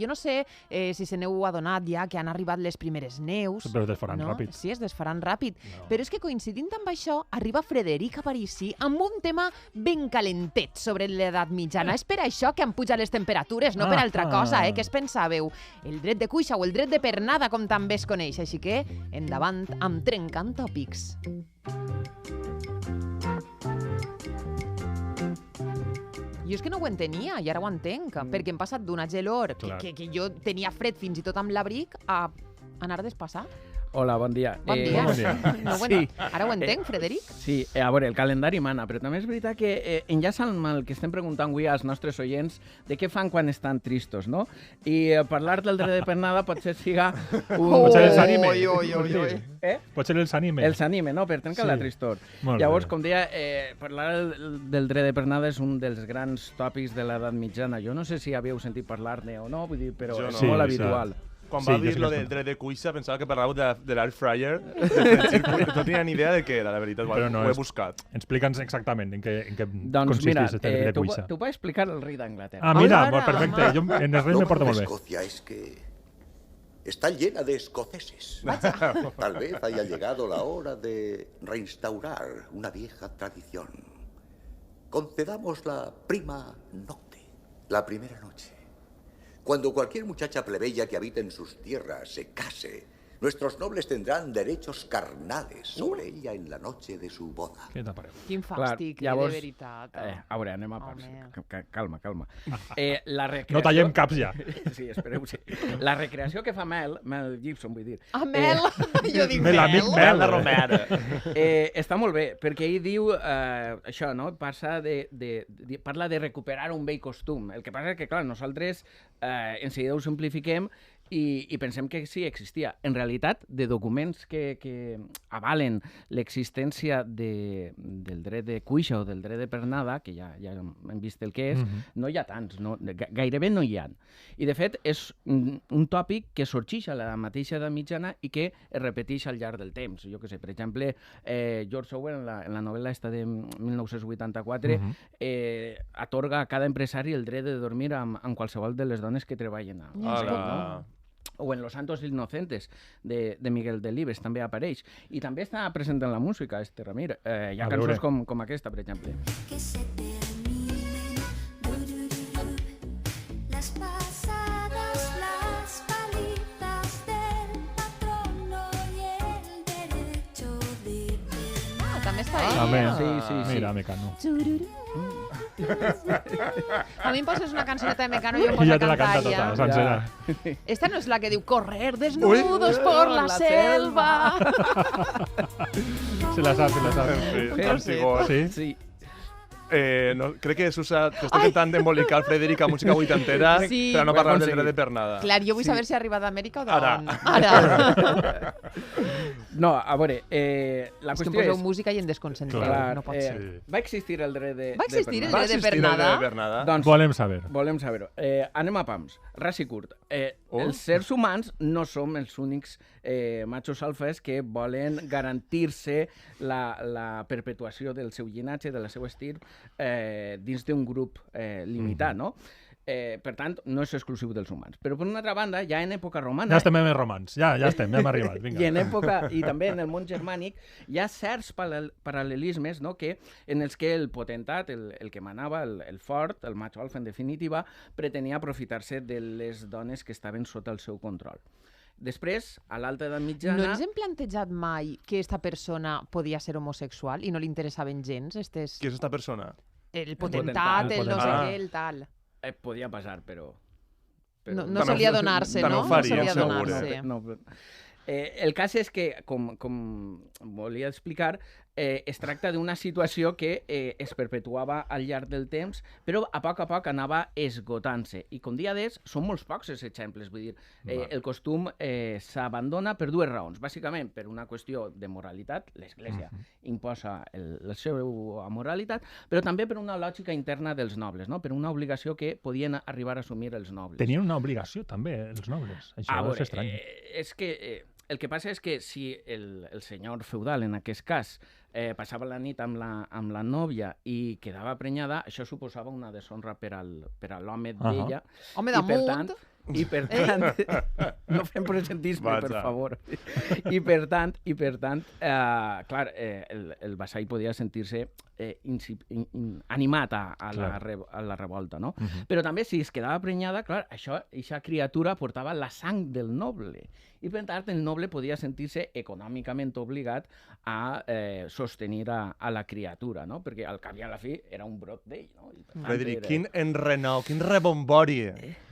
Jo no sé si se n'heu adonat ja que han arribat les primeres neus. Però es desfaran ràpid. Sí, es desfaran ràpid. Però és que coincidint amb això, arriba Frederic Aparici amb un tema ben calentet sobre l'edat mitjana. És per això que han pujat les temperatures, no per altra cosa, Què es pensàveu? El dret de cuixa o el dret de pernada, com també es coneix. Així que, endavant amb Trencant Tòpics. Jo és que no ho entenia, i ara ho entenc, perquè hem passat d'una gelor que jo tenia fred fins i tot amb l'abric a anar despassar. Hola, bon dia. Bon dia. Bon dia. Ara ho entenc, Frederic? Sí, a veure, el calendari mana, però també és veritat que enllaça amb el que estem preguntant avui als nostres oients de què fan quan estan tristos, no? I parlar del dret de pernada potser siga un... Potser els anime. Potser els anime. Els anime, no? Per trencar la tristor. Llavors, com deia, parlar del dret de pernada és un dels grans tòpics de l'edat mitjana. Jo no sé si havíeu sentit parlar-ne o no, vull dir, però és molt habitual. Quan va dir lo del dret de cuixa pensava que parlàveu de l'air fryer. No tenia ni idea de què era, la veritat. Ho he buscat. Explica'ns exactament en què Doncs consisteix mira, el dret de cuixa. t'ho va explicar el rei d'Anglaterra. Ah, mira, perfecte. Jo en el rei me porto molt bé. Escocia es que está llena de escoceses. Tal vez haya llegado la hora de reinstaurar una vieja tradición. Concedamos la prima nocte, la primera noche. Cuando cualquier muchacha plebeya que habite en sus tierras se case, nuestros nobles tendrán derechos carnales sobre ella en la noche de su boda. Què t'ha pareu? Quin fàstic, de veritat. A veure, anem a parts. Calma. No tallem caps ja. Sí, espereu-se. La recreació que fa Mel Gibson, vull dir. Mel? Jo dic Mel. Mel de Romero. Està molt bé, perquè ell diu això, no? Parla de recuperar un vell costum. El que passa és que, clar, nosaltres en seguida ho simplifiquem i pensem que sí existia. En realitat, de documents que avalen l'existència del dret de cuixa o del dret de pernada, que ja hem vist el que és, no hi ha tants, gairebé no hi ha. I, de fet, és un tòpic que sorgeix a la mateixa edat mitjana i que es repeteix al llarg del temps. Jo què sé, per exemple, George Orwell, en la novel·la esta de 1984, atorga a cada empresari el dret de dormir amb qualsevol de les dones que treballen a o en Los Santos Inocentes, de Miguel Delibes, també apareix. I també està present en la música, Ramir. Hi ha cançons com aquesta, per exemple. Que se terminen las pasadas, las palitas del patrono y el derecho de pernada. També està ahí. Sí. Mira, Mecano. A mi em poses una cançoneta de Mecano i jo em poso Ja a te la cantar canta ja. tota, sencera. Esta no és la que diu correr desnudos por la selva. Se la sap. Sí. Crec que Susa t'està intentant embolicar el Frederic a música vuitantera per a no parlar del dret de pernada. Clar, jo vull saber si ha arribat d'Amèrica o d'on. Ara. No, a veure, la És que em qüestió poseu és... música i em desconcentreu, no pot ser. Va existir el dret de Va existir el Va dret de existir el dret de pernada? pernada? Doncs Volem saber. volem saber-ho. Anem a pams. Ras i curt. Els sers humans no som els únics machos alfes que volen garantir-se la perpetuació del seu llinatge, de la seva estirp, dins d'un grup limitat, no? Per tant, no és exclusiu dels humans. Però, per una altra banda, ja en època romana... Ja estem en els romans. Ja estem, ja hem arribat. Vinga. I també en el món germànic hi ha certs paral·lelismes, no? En els que el potentat, el que manava, el fort, el macho alfa en definitiva, pretenia aprofitar-se de les dones que estaven sota el seu control. Després, a l'alta edat mitjana... No ens hem plantejat mai que esta persona podia ser homosexual i no li interessaven gens? Qui és esta persona? El potentat, el no sé potentat. què, el tal. Podia passar, però... No solia donar-se, no? No ho faria, solia segur. donar-se. No, el cas és que, com volia explicar, es tracta d'una situació que es perpetuava al llarg del temps, però a poc anava esgotant-se. I com dia d'és, són molts pocs els exemples. Vull dir, el costum s'abandona per dues raons. Bàsicament, per una qüestió de moralitat, l'Església imposa la seva moralitat, però també per una lògica interna dels nobles, no? Per una obligació que podien arribar a assumir els nobles. Tenien una obligació, també, els nobles. Això és estrany. És que el que passa és que si el senyor feudal, en aquest cas, passava la nit amb la nòvia i quedava prenyada, això suposava una deshonra per a l'home d'ella. Home I, per damunt. tant, I per tant, no fem presentisme, per favor. I per tant, clar, el vassall podia sentir-se animat a la revolta, no? Però també, si es quedava prenyada, clar, aquesta criatura portava la sang del noble. I per tant, el noble podia sentir-se econòmicament obligat a sostenir a la criatura, no? Perquè al cap i a la fi era un brot d'ell, no? Frederic, quin enrenou, quin rebombori,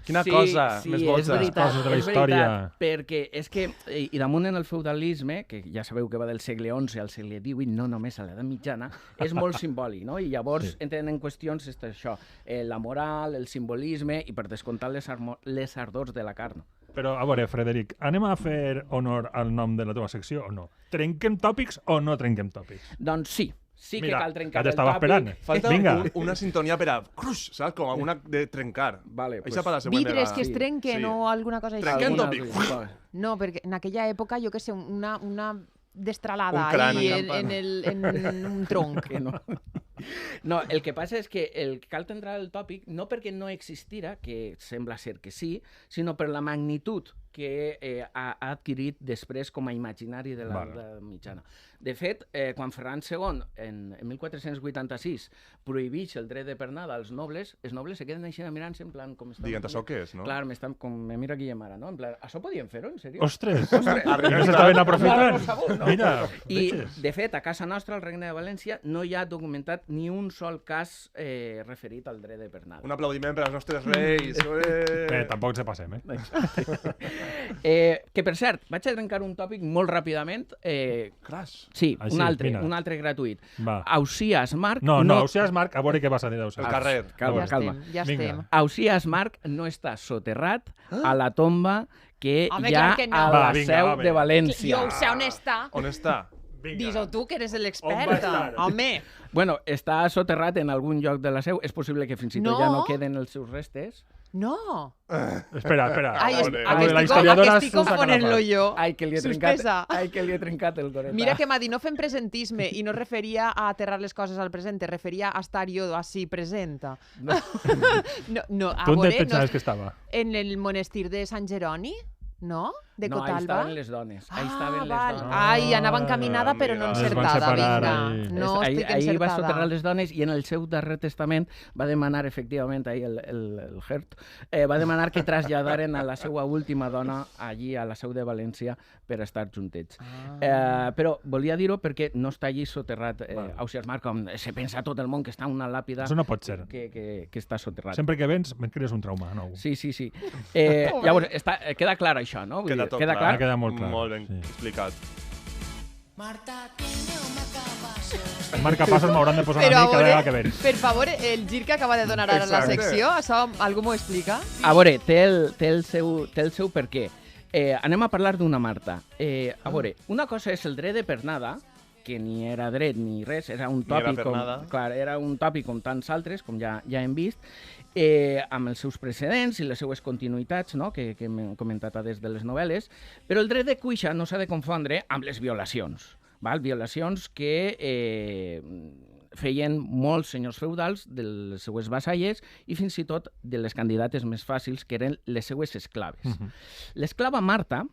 quina cosa més boja. Sí, és veritat, Coses de la història. perquè és que, i damunt en el feudalisme, que ja sabeu que va del segle XI al segle XVIII, no només a l'edat mitjana, és molt simbòlic, no? I llavors entren en qüestions això, la moral, el simbolisme i, per descomptar, les ardors de la carn. Però, a veure, Frederic, anem a fer honor al nom de la teva secció o no? Trenquem tòpics o no trenquem tòpics? Doncs sí. Sí que cal trencar el tòpic. Esperant. Falta una sintonia per a... Cruix, saps? Com una de trencar. Vale, Això per la següent vegada. Vidres que es trenquen o alguna cosa així. Trenquem tòpic. No, perquè en aquella època, jo què sé, una destralada Un crani. en un tronc. No, el que passa és que cal tindre el tòpic no perquè no existira, que sembla ser que sí, sinó per la magnitud que ha adquirit després com a imaginari de l'edat mitjana. De fet, quan Ferran II, en 1486, prohibeix el dret de pernada als nobles, els nobles se queden així mirant-se en plan... Diguent, això què és, no? Clar, com me mira Guillem ara, no? En plan, això podien fer-ho, en sèrio? Ostres! Ja s'estaven aprofitant. Mira, I, de fet, a casa nostra, al Regne de València, no hi ha documentat ni un sol cas referit al dret de pernada. Un aplaudiment per als nostres reis. Tampoc se passem, Que, per cert, vaig a trencar un tòpic molt ràpidament. Crash. Sí, Així, un altre gratuït. Va. Ausiàs Marc... No, Ausiàs Marc, a veure què vas a dir d'Ausiàs. El carrer. Calma. Ja estem. Ausiàs Marc no està soterrat a la tomba que Home, hi ha clar que no. a la seu de València. Jo ho sé on està. On està? Dis-ho tu, que eres On va l'expert. estar? Home, Bueno, està soterrat en algun lloc de la seu. És possible que fins i tot ja no queden els seus restes. no. Espera. Ai, La historiadora estic confonent-lo jo. Ai, que li he trencat el goreta. Mira que m'ha dit, no fem presentisme, i no es referia a aterrar les coses al present, es referia a estar jo així presenta. No, a Tu on veure, et pensaves que estava? en el monestir de Sant Jeroni, no? De No, ahí Cotalba. estaven les dones. Ahí estaven les dones. Ai, anava encaminada però no amiga. Es van encertada, separar vinga. ahí. No ahí estic va encertada. soterrar les dones i en el seu darrer testament va demanar, efectivament, ahí el Hert, va demanar que traslladaren a la seva última dona allí a la seu de València per estar juntets. Però volia dir-ho perquè no està allí soterrat Ausiàs Marc, com se pensa tot el món que està una làpida Això no pot ser. que està soterrat. Sempre que vens, me'n crees un trauma nou. Sí. Llavors, queda clar això, no? Vull Queda dir, tot queda clar. clar? Queda molt clar. Molt ben Sí. explicat. Els marcapassos m'hauran de posar Però a a mi cada vegada que veure, vens. per favor, el gir que acaba de donar ara la Exacte. secció, això algú m'ho explica? A veure, té el seu per què. Anem a parlar d'una Marta. A veure, una cosa és el dret de pernada, que ni era dret ni res, era un Ni era tòpic, pernada. era un tòpic com tants altres, com ja hem vist, amb els seus precedents i les seues continuïtats, no? que hem comentat des de les novel·les, però el dret de cuixa no s'ha de confondre amb les violacions. Val? Violacions que feien molts senyors feudals de les seues vassalles i fins i tot de les candidates més fàcils, que eren les seues esclaves. L'esclava Marta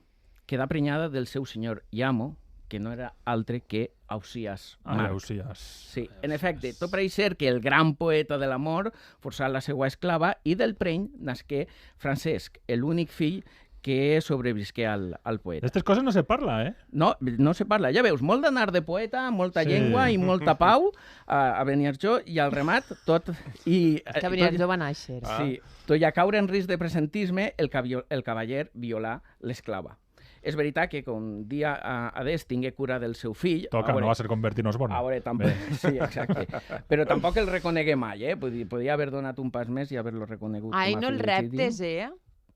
queda prenyada del seu senyor i amo, que no era altre que Ausiàs Marc. Ausiàs. Sí, en efecte, tot pareix ser que el gran poeta de l'amor forçà la seva esclava i del preny nasqué Francesc, l'únic fill que sobrevisqué al poeta. D'aquestes coses no se parla, No se parla. Ja veus, molt d'anar de poeta, molta llengua i molta pau a Beniarjó, i al remat tot... És que Beniarjó va néixer. Sí, tot i a caure en risc de presentisme, el cavaller violà l'esclava. És veritat que un dia a des tingué cura del seu fill... Toca, no va ser convertir-nos bon. A veure, tampoc... Sí, exacte. Però tampoc el reconegué mai, Podia haver donat un pas més i haver-lo reconegut. Ai, com a no el fill legítim. reptes,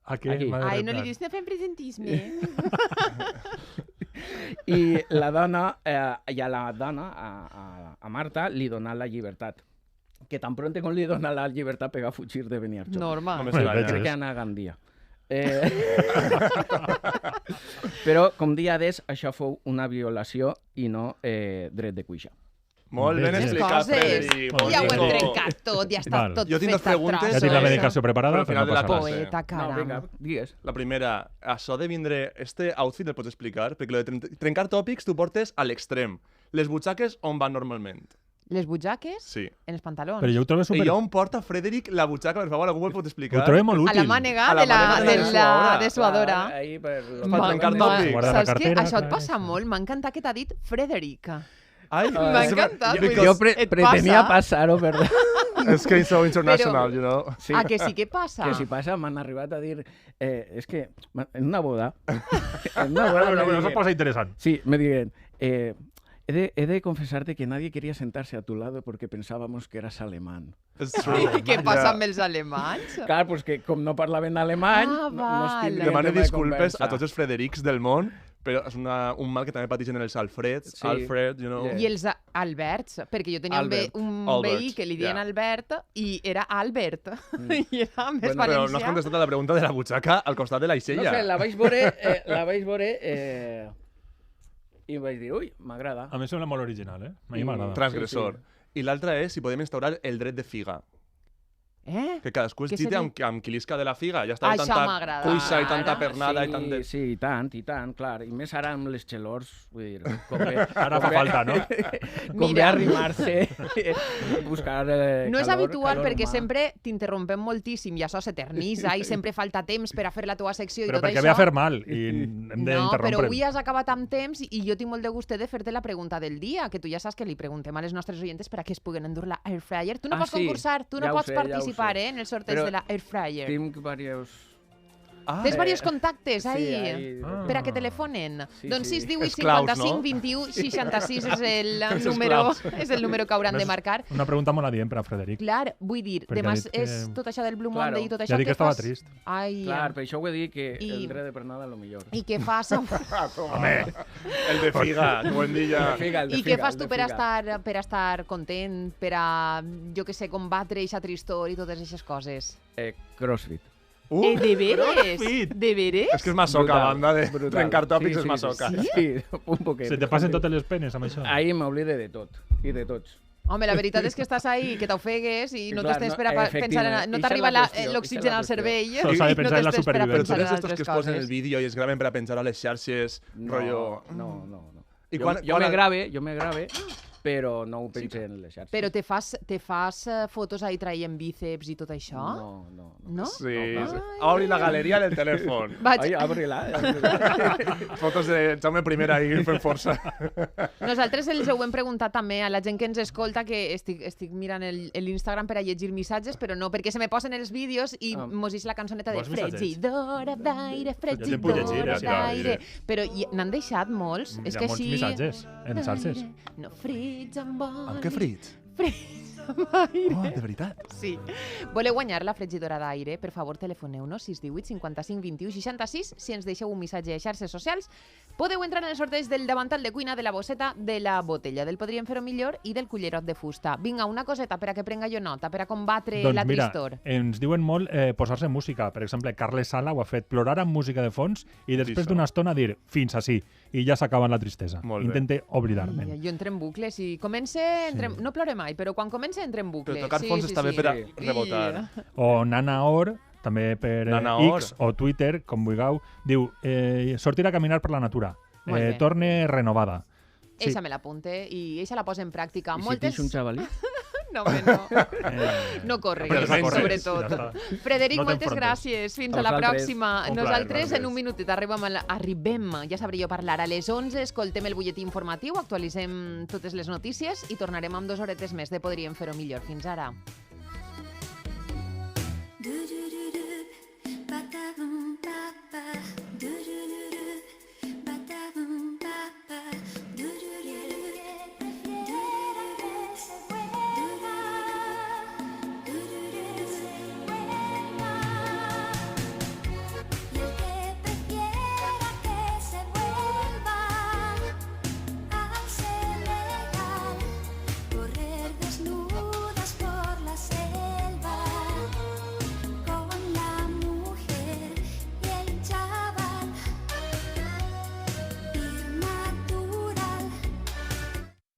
Aquí. Aquí. Ai, no li dius no fem presentisme. I la dona, a Marta, li donà la llibertat. Que tan pronto com li dona la llibertat pega a fugir de Beniarjó. Normal. Només Bueno, l'any, Crec que anà a Gandia. Però, com dia des, això fou una violació i no dret de cuixa. Molt ben Bé, explicat, coses. Frederic. Ja ho hem Molt bé. trencat tot, ja està Val. tot Jo tinc fet dos preguntes. a Ja tinc la trossos. medicació preparada, Però al però final no de la passa res. classe. Poeta, No, caram. vinga, digues. La primera, això de vindre... Este outfit el pots explicar? Perquè lo de trencar tòpics tu portes a l'extrem. Les butxaques on van normalment? Les butxaques Sí. en els pantalons. Però jo ho trobo super... I on porta Frederic la butxaca? Per favor, algú me'l pot explicar? Ho trobo molt A útil. la mànega A la de la, mànega de de la la dessuadora. dessuadora. Ahí per los Per trencar tòpics. Guarda la Saps què? cartera, Això et clar, passa sí. molt. M'ha encantat que t'ha dit Frederic. Ai, M'ha és- encantat. jo- vull dir, Jo et pretenia passa? passar-ho, perdó. És que so international, you know? Sí. Ah, que sí que passa? Que si passa, m'han arribat a dir... és que en una boda... en una boda Bueno, me eso diguen- posa interesant. Sí, me digan, he de confesarte que nadie quería sentarse a tu lado porque pensábamos que eras alemán. It's true. I què passa Ja. amb els alemanys? Clar, pues que com no parlaven alemany, Ah, no es val. tindria Demane tema de disculpes conversa. a tots els Frederics del món, però és un mal que també pateixen els Alfreds. Sí. Alfred, you know? Yeah. I els Alberts, perquè jo tenia Albert. un Albert, veí que li deien ja. Albert i era Albert. I era més Bueno, Però no has valencià. contestat a la pregunta de la butxaca al costat de la No Ixella. sé, la vaig veure i vaig dir, ui, m'agrada. A mi sembla molt original, eh? A mi m'agrada. Transgressor. I l'altra és si podem instaurar el dret de figa. Que cadascú es Què gite seria? amb qui lisca de la figa. Ja està Això tanta m'agrada. cuixa i tanta Ara, pernada sí, i tant de... Sí, i tant, clar. I més ara amb les xelors, vull dir, convé, Ara fa falta, no? convé Mira. arrimar-se, buscar No és calor, habitual calor perquè humà. sempre t'interrompem moltíssim i això s'eternitza i sempre falta temps per a fer la teva secció i Però tot perquè això. ve a fer mal i hem No, però d'interrompre. avui has acabat amb temps i jo tinc molt de gust de fer-te la pregunta del dia, que tu ja saps que li preguntem a les nostres oientes per a què es puguen endur la Air Fryer. Tu no Ah, pots sí. concursar, tu no Ja ho pots sé, ja ho participar sé. en el sorteig Però de la Air Fryer. Tinc diversos... Ah, Tens diversos contactes Sí, ahí, ahí. per a que telefonen. Sí, Doncs sí. 618 Esclaus, 55 no? 21 66 és el Els número, esclaus. és el número que hauran de marcar. Una pregunta molt adient per a Frederic. Clar, vull dir, Perquè demà ha dit que- és tot això del Blue Claro. Monday i tot això Ja dic que estava fas... trist. Ai, Clar, per això ho he dit, que I- el dret de pernada és el millor. i què fas, Home, el de figa, que ho hem dit ja. i què fas tu per a estar content, per a, jo que sé, combatre eixa tristor i totes aquestes coses? Crossfit. De veres? Crossfit! De veres? És que és masoca, a banda de Brutal. trencar tòpics, Sí, és sí, masoca. Sí, un poquet. se te passen totes les penes amb això. Ahí m'oblide de tot, i de tots. Home, la veritat és que estàs ahí, que t'ofegues i no Clar, t'estàs no, per a pensar en... efectivament. No Ixa t'arriba és la qüestió, l'oxigen ixa és la al cervell Solo s'ha de pensar en la no t'estàs per a supervivència. Però tu pensar eres en d'estos que altres es posen el coses. vídeo i es graven per a penjar a les xarxes, rotllo... No, no. I Jo, quan- jo quan me el- grave, però no ho penso en les xarxes. Però te fas fotos ahí traient bíceps i tot això? No. No? Sí, No, sí. Ai. Obri la galeria del telèfon. Vaig. Ai, abre-la. Fotos de Jaume I ahí fent força. Nosaltres els ho hem preguntat també a la gent que ens escolta, que estic mirant l'Instagram per a llegir missatges, però no, perquè se me posen els vídeos i mos ix la cançoneta de Vols missatges? fregidora d'aire, Ja te'n puc llegir, fregidora sí, d'aire. Però n'han deixat molts. Hi És ha que molts així... missatges en xarxes. No frits amb oli. Amb què frits? Frits amb aire. Oh, de veritat. Sí. Voleu guanyar la fregidora d'aire? Per favor, telefoneu-nos 618 55 21 66. Si ens deixeu un missatge a xarxes socials, podeu entrar en el sorteig del davantal de cuina, de la bosseta, de la botella, del podríem fer-ho millor i del cullerot de fusta. Vinga, una coseta per a que prenga jo nota, per a combatre la Doncs mira, tristor. ens diuen molt posar-se música. Per exemple, Carles Sala ho ha fet, plorar amb música de fons i després Això. d'una estona dir fins ací i ja s'acaba la tristesa. Molt bé. Intente oblidar-me. Jo entro en bucles i comença... No plore mai, però quan comença entra en bucles. Però tocar fons està bé per a rebotar. O Nana Or, també per Nana Or. X o Twitter, com vulgueu, diu sortir a caminar per la natura. Molt bé. Torne renovada. Sí. Eixa me l'apunte i eixa la posa en pràctica. I si tens un xavalí? No, home, no. Eh, No corregues, Però no corres, sobretot. ja està. Frederic, No moltes t'enfrontes. gràcies. Fins A a la vosaltres. pròxima. Un plaer, Nosaltres en gràcies. un minutet arribem, ja sabria jo parlar, a les 11 escoltem el butlletí informatiu, actualitzem totes les notícies i tornarem amb 2 horetes més de Podríem Fer-ho Millor. Fins ara.